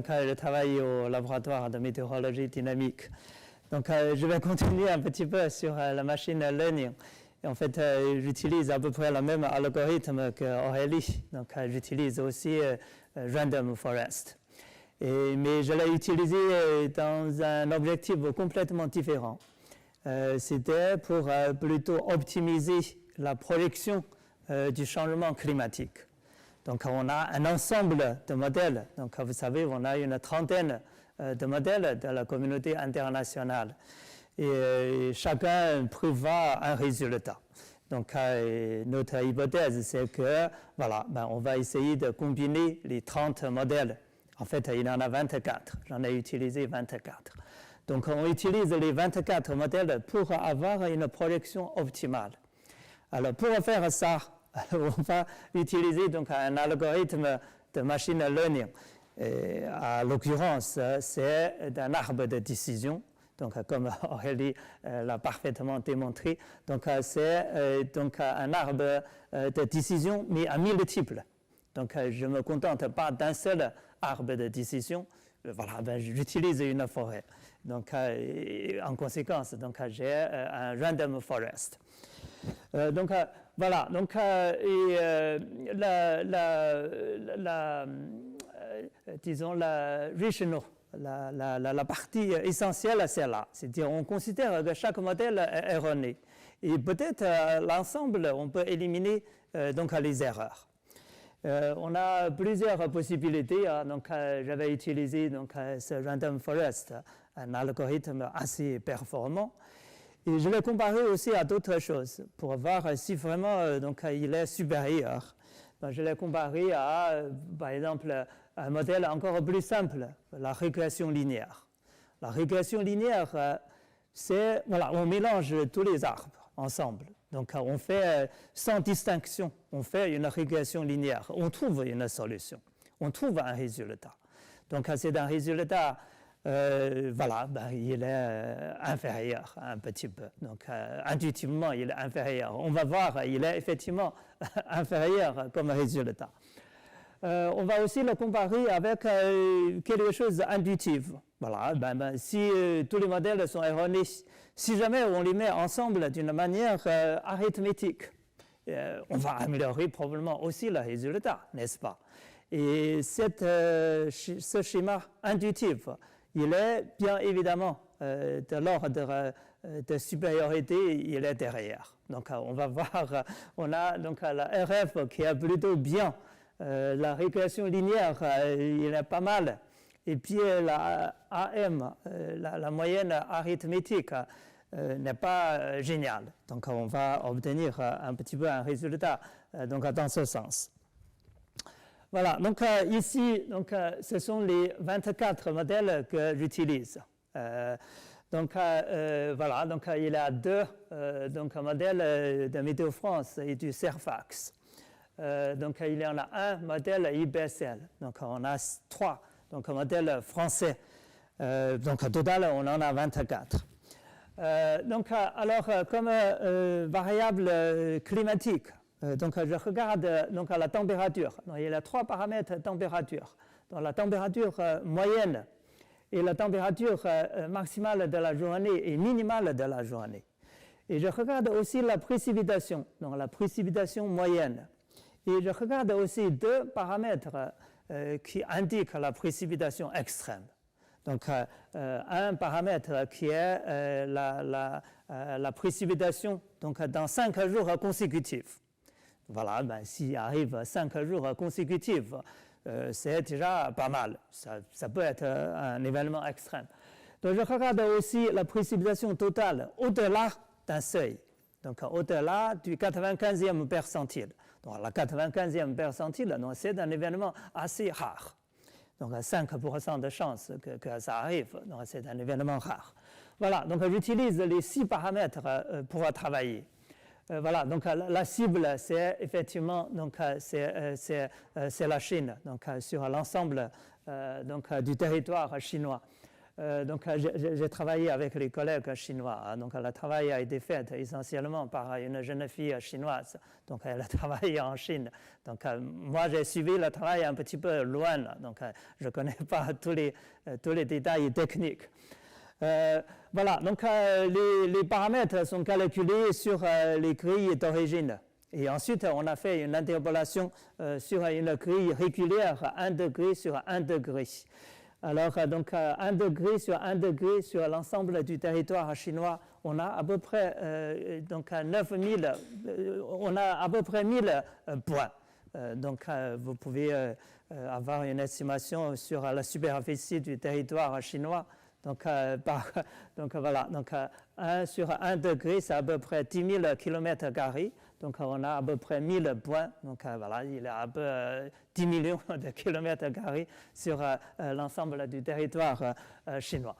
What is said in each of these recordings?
donc je travaille au laboratoire de météorologie dynamique. Donc je vais continuer un petit peu sur la machine learning. Et en fait, j'utilise à peu près le même algorithme qu'Aurélie. Donc j'utilise aussi Random Forest. Mais je l'ai utilisé dans un objectif complètement différent. C'était pour plutôt optimiser la projection du changement climatique. Donc on a un ensemble de modèles. Donc vous savez, on a une trentaine de modèles de la communauté internationale. Et chacun prévoit un résultat. Donc notre hypothèse, c'est que voilà, on va essayer de combiner les 30 modèles. En fait, il y en a 24. J'en ai utilisé 24. Donc on utilise les 24 modèles pour avoir une projection optimale. Alors pour faire ça, on va utiliser donc un algorithme de machine learning. Et à l'occurrence, c'est un arbre de décision. Donc, comme Aurélie l'a parfaitement démontré, donc c'est donc un arbre de décision, mais à multiples. Donc, je ne me contente pas d'un seul arbre de décision. Voilà, j'utilise une forêt. Donc, en conséquence, donc j'ai un random forest. Donc voilà. Donc disons la rational. La partie essentielle, c'est là. C'est-à-dire, on considère que chaque modèle est erroné. Et peut-être l'ensemble, on peut éliminer donc les erreurs. On a plusieurs possibilités. Donc, j'avais utilisé donc, ce Random Forest, un algorithme assez performant. Et je l'ai comparé aussi à d'autres choses pour voir si vraiment donc, il est supérieur. Donc, je l'ai comparé à, par exemple, un modèle encore plus simple, la régression linéaire. La régression linéaire, c'est, voilà, on mélange tous les arbres ensemble. Donc, on fait sans distinction, on fait une régression linéaire. On trouve une solution, on trouve un résultat. Donc, c'est un résultat, voilà, il est inférieur un petit peu. Donc, intuitivement, il est inférieur. On va voir, il est effectivement inférieur comme résultat. On va aussi le comparer avec quelque chose d'intuitif. Voilà, si tous les modèles sont erronés, si jamais on les met ensemble d'une manière arithmétique, on va améliorer probablement aussi le résultat, n'est-ce pas? Et ce schéma intuitif, il est bien évidemment de l'ordre de supériorité, il est derrière. Donc on va voir, on a donc la RF qui est plutôt bien. La régression linéaire, il est pas mal. Et puis la AM, la moyenne arithmétique, n'est pas géniale. Donc on va obtenir un petit peu un résultat donc, dans ce sens. Voilà, donc ici, donc, ce sont les 24 modèles que j'utilise. Donc voilà, donc, il y a deux donc, modèles de Météo France et du CERFAX. Donc il y en a un modèle IBSL, donc on a 3 donc modèles français, donc au total on en a 24. Donc alors comme variable climatique, donc je regarde donc la température. Donc, il y a 3 paramètres température, donc la température moyenne et la température maximale de la journée et minimale de la journée. Et je regarde aussi la précipitation, donc la précipitation moyenne. Et je regarde aussi 2 paramètres qui indiquent la précipitation extrême. Donc, un paramètre qui est la précipitation donc, dans 5 jours consécutifs. Voilà, s'il arrive 5 jours consécutifs, c'est déjà pas mal. Ça peut être un événement extrême. Donc, je regarde aussi la précipitation totale au-delà d'un seuil. Donc, au-delà du 95e percentile. Donc, la 95e percentile, c'est un événement assez rare. Donc, 5% de chance que ça arrive. Donc, c'est un événement rare. Voilà, donc j'utilise les 6 paramètres pour travailler. Voilà, donc la cible, c'est effectivement donc, c'est la Chine, donc, sur l'ensemble donc, du territoire chinois. Donc, j'ai travaillé avec les collègues chinois. Donc, le travail a été fait essentiellement par une jeune fille chinoise. Donc, elle a travaillé en Chine. Donc, moi, j'ai suivi le travail un petit peu loin. Donc, je ne connais pas tous les détails techniques. Voilà. Donc, les paramètres sont calculés sur les grilles d'origine. Et ensuite, on a fait une interpolation sur une grille régulière, 1 degré sur 1 degré. Alors, donc, 1 degré sur l'ensemble du territoire chinois, on a à peu près donc 9000, on a à peu près 1000 points. Donc, vous pouvez avoir une estimation sur la superficie du territoire chinois. Donc, donc voilà, donc 1 sur 1 degré, c'est à peu près 10 000 km². Donc, on a à peu près 1000 points. Donc, voilà, il y a à peu 10 millions de km² sur l'ensemble du territoire chinois.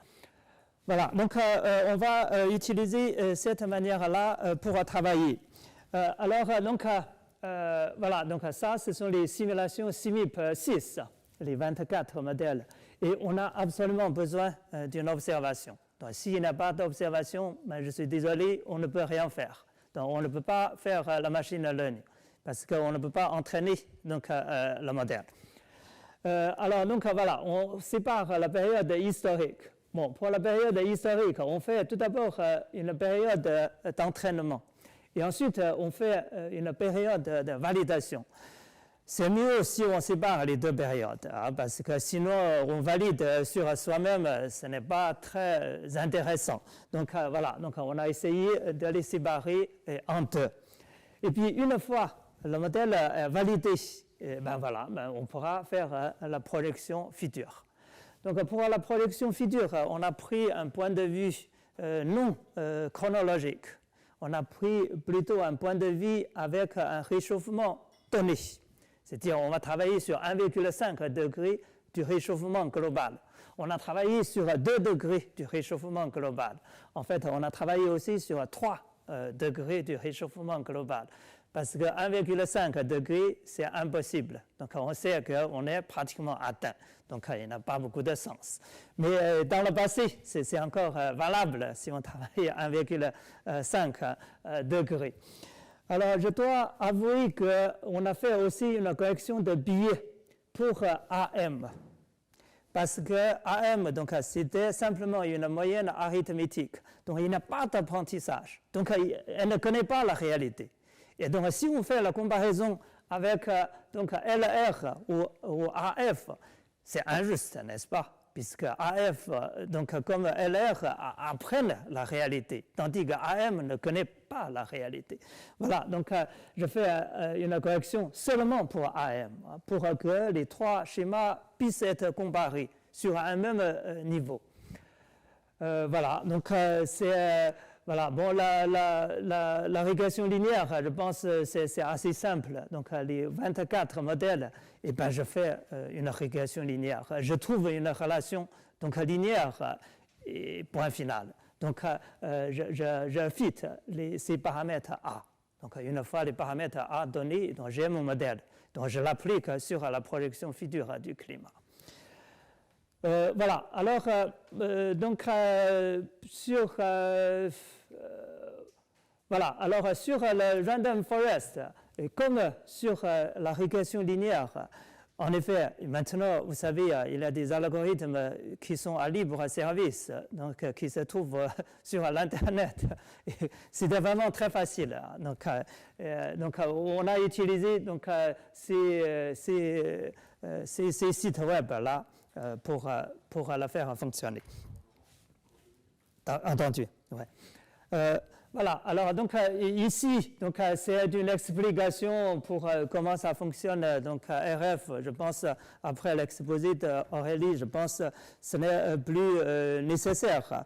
Voilà, donc on va utiliser cette manière-là pour travailler. Alors, donc, voilà, donc ça, ce sont les simulations SIMIP 6, les 24 modèles. Et on a absolument besoin d'une observation. Donc, s'il n'y a pas d'observation, ben, je suis désolé, on ne peut rien faire. Donc, on ne peut pas faire la machine learning parce qu'on ne peut pas entraîner donc, le modèle. Alors, donc, voilà, on sépare la période historique. Bon, pour la période historique, on fait tout d'abord une période d'entraînement. Et ensuite, on fait une période de validation. C'est mieux si on sépare les deux périodes, hein, parce que sinon, on valide sur soi-même, ce n'est pas très intéressant. Donc, voilà, donc, on a essayé de les séparer en deux. Et puis, une fois le modèle est validé, ben voilà, ben on pourra faire la projection future. Donc, pour la projection future, on a pris un point de vue non chronologique. On a pris plutôt un point de vue avec un réchauffement donné. C'est-à-dire, on va travailler sur 1,5 degré du réchauffement global. On a travaillé sur 2 degrés du réchauffement global. En fait, on a travaillé aussi sur 3 degrés du réchauffement global. Parce que 1,5 degré, c'est impossible. Donc, on sait qu'on est pratiquement atteint. Donc, il n'a pas beaucoup de sens. Mais dans le passé, c'est encore valable si on travaille à 1,5 degré. Alors, je dois avouer qu'on a fait aussi une correction de biais pour AM. Parce que AM, donc, c'était simplement une moyenne arithmétique. Donc, il n'y a pas d'apprentissage. Donc, elle ne connaît pas la réalité. Et donc, si on fait la comparaison avec donc, LR ou AF, c'est injuste, n'est-ce pas? Puisque AF, donc, comme LR, apprennent la réalité, tandis que AM ne connaît pas la réalité. Voilà, donc je fais une correction seulement pour AM, pour que les 3 schémas puissent être comparés sur un même niveau. Voilà, donc c'est... Voilà, bon, la régression linéaire, je pense que c'est assez simple. Donc, les 24 modèles, eh ben, je fais une régression linéaire. Je trouve une relation donc, linéaire et point final. Donc, je fit ces paramètres A. Donc, une fois les paramètres A donnés, donc, j'ai mon modèle. Donc, je l'applique sur la projection future du climat. Voilà, alors, donc, sur, voilà, alors, sur le random forest, et comme sur la régression linéaire, en effet, maintenant, vous savez, il y a des algorithmes qui sont à libre service, donc, qui se trouvent sur l'Internet. C'était vraiment très facile. Donc, on a utilisé donc, ces sites web-là pour la faire fonctionner. Entendu, ouais. Voilà, alors donc ici, donc, c'est une explication pour comment ça fonctionne, donc RF, je pense, après l'exposé d'Aurélie, je pense que ce n'est plus nécessaire.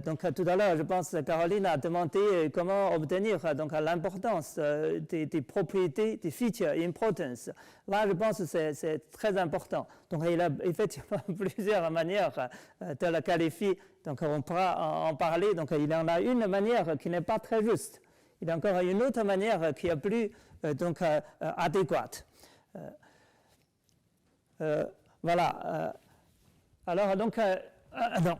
Donc tout à l'heure, je pense que Caroline a demandé comment obtenir donc, l'importance des propriétés, des feature importance. Là, je pense que c'est très important. Donc il y a effectivement plusieurs manières de la qualifier. Donc on pourra en parler. Donc il y en a une manière qui n'est pas très juste. Il y a encore une autre manière qui est plus donc, adéquate. Voilà. Alors donc Non,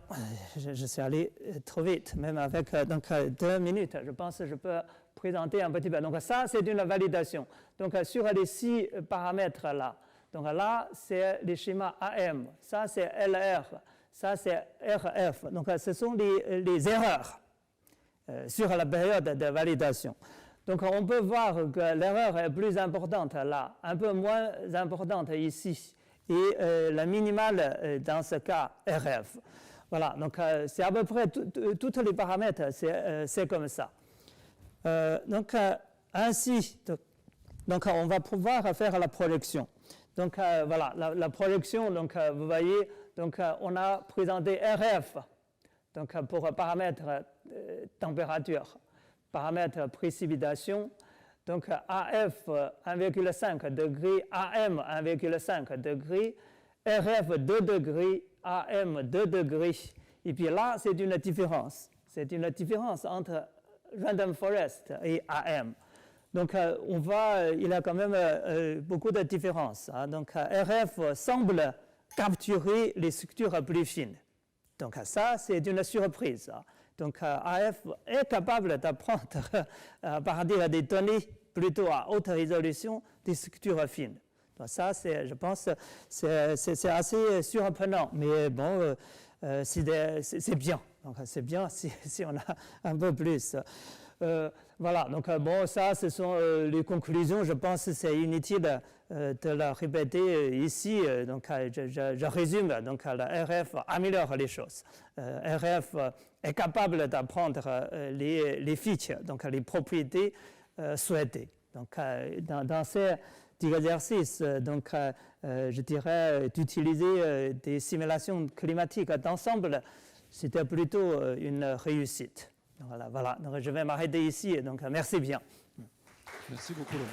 je suis allé trop vite, même avec 2 minutes. Je pense que je peux présenter un petit peu. Donc ça, c'est une validation. Donc sur les 6 paramètres là. Donc là, c'est les schémas AM. Ça, c'est LR. Ça, c'est RF. Donc ce sont les erreurs sur la période de validation. Donc on peut voir que l'erreur est plus importante là, un peu moins importante ici. Et la minimale dans ce cas RF. Voilà, donc c'est à peu près tous les paramètres, c'est comme ça. Ainsi, donc on va pouvoir faire la projection. Donc voilà, la projection, donc vous voyez, donc on a présenté RF, donc pour paramètre température, paramètre précipitation. Donc AF 1,5 degrés, AM 1,5 degrés, RF 2 degrés, AM 2 degrés. Et puis là, c'est une différence. C'est une différence entre Random Forest et AM. Donc il y a quand même beaucoup de différences. Hein. Donc RF semble capturer les structures plus fines. Donc ça, c'est une surprise. Hein. Donc AF est capable d'apprendre à partir des données plutôt à haute résolution des structures fines. Donc ça, je pense, c'est assez surprenant, mais bon, c'est bien. Donc c'est bien si on a un peu plus. Voilà, donc bon, ça, ce sont les conclusions. Je pense que c'est inutile de la répéter ici. Donc je résume. Donc la RF améliore les choses. RF est capable d'apprendre les features, donc les propriétés souhaitées. Donc dans ces exercices, donc je dirais d'utiliser des simulations climatiques d'ensemble, c'était plutôt une réussite. Voilà. Donc, je vais m'arrêter ici. Donc, merci bien. Merci beaucoup, Laurent.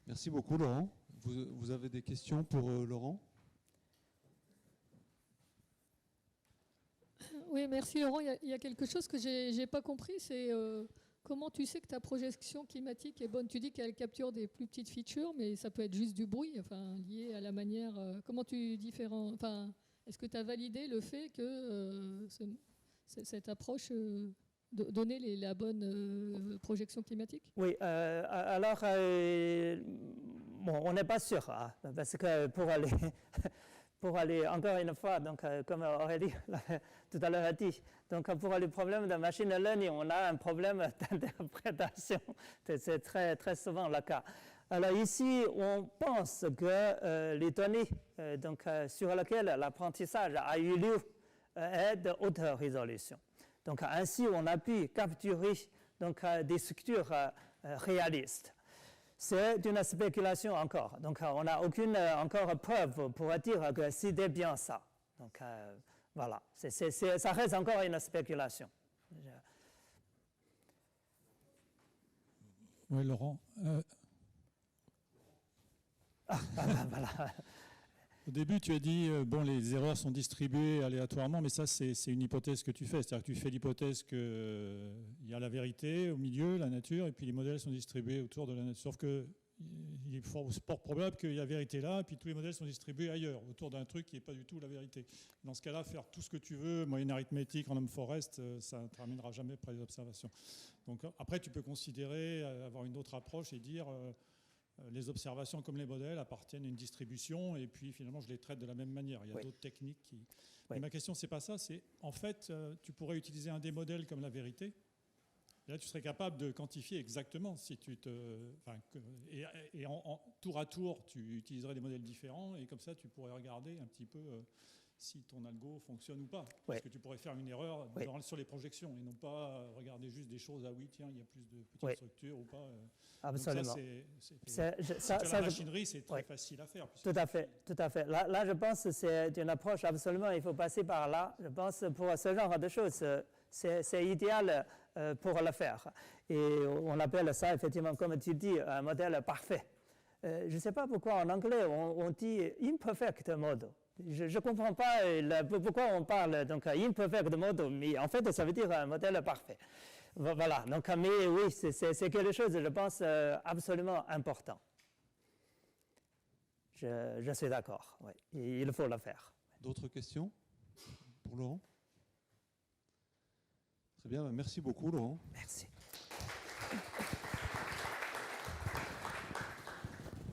Merci beaucoup, Laurent. Vous avez des questions pour Laurent? Oui, merci, Laurent. Il y a quelque chose que je n'ai pas compris, c'est comment tu sais que ta projection climatique est bonne. Tu dis qu'elle capture des plus petites features, mais ça peut être juste du bruit, enfin, lié à la manière... comment tu différencies... Enfin, est-ce que tu as validé le fait que cette approche donnait la bonne projection climatique? Oui, alors, bon, on n'est pas sûr, hein, parce que pour aller encore une fois, donc, comme Aurélie tout à l'heure a dit, donc pour les problèmes de machine learning, on a un problème d'interprétation. C'est très, très souvent le cas. Alors ici, on pense que les données sur lesquelles l'apprentissage a eu lieu est de haute résolution. Donc ainsi, on a pu capturer des structures réalistes. C'est une spéculation encore. Donc on n'a aucune encore preuve pour dire que c'était bien ça. Donc voilà, ça reste encore une spéculation. Oui, Laurent. Voilà. Au début, tu as dit bon, les erreurs sont distribuées aléatoirement, mais ça, c'est une hypothèse que tu fais. C'est-à-dire que tu fais l'hypothèse qu'il y a la vérité au milieu, la nature, et puis les modèles sont distribués autour de la nature. Sauf qu'il est fort probable qu'il y a la vérité là, et puis tous les modèles sont distribués ailleurs, autour d'un truc qui n'est pas du tout la vérité. Dans ce cas-là, faire tout ce que tu veux, moyenne arithmétique, random forest, ça ne te ramènera jamais près des observations. Donc après, tu peux considérer avoir une autre approche et dire... les observations comme les modèles appartiennent à une distribution et puis finalement je les traite de la même manière. Il y a d'autres techniques qui... Mais ma question, c'est pas ça, c'est en fait tu pourrais utiliser un des modèles comme la vérité. Et là tu serais capable de quantifier exactement si tu te... et tour à tour tu utiliserais des modèles différents et comme ça tu pourrais regarder un petit peu si ton algo fonctionne ou pas. Parce que tu pourrais faire une erreur sur les projections et non pas regarder juste des choses, ah oui, tiens, il y a plus de petites structures ou pas. Absolument. La machinerie, c'est très facile à faire. Tout à fait. Là, je pense que c'est une approche absolument, il faut passer par là. Je pense que pour ce genre de choses, c'est idéal pour le faire. Et on appelle ça, effectivement, comme tu dis, un modèle parfait. Je ne sais pas pourquoi en anglais, on dit imperfect model. Je ne comprends pas pourquoi on parle donc imperfect model, mais en fait, ça veut dire un modèle parfait. Voilà, donc, mais oui, c'est quelque chose, je pense, absolument important. je suis d'accord. Oui. Il faut le faire. D'autres questions pour Laurent? Très bien, merci beaucoup Laurent. Merci.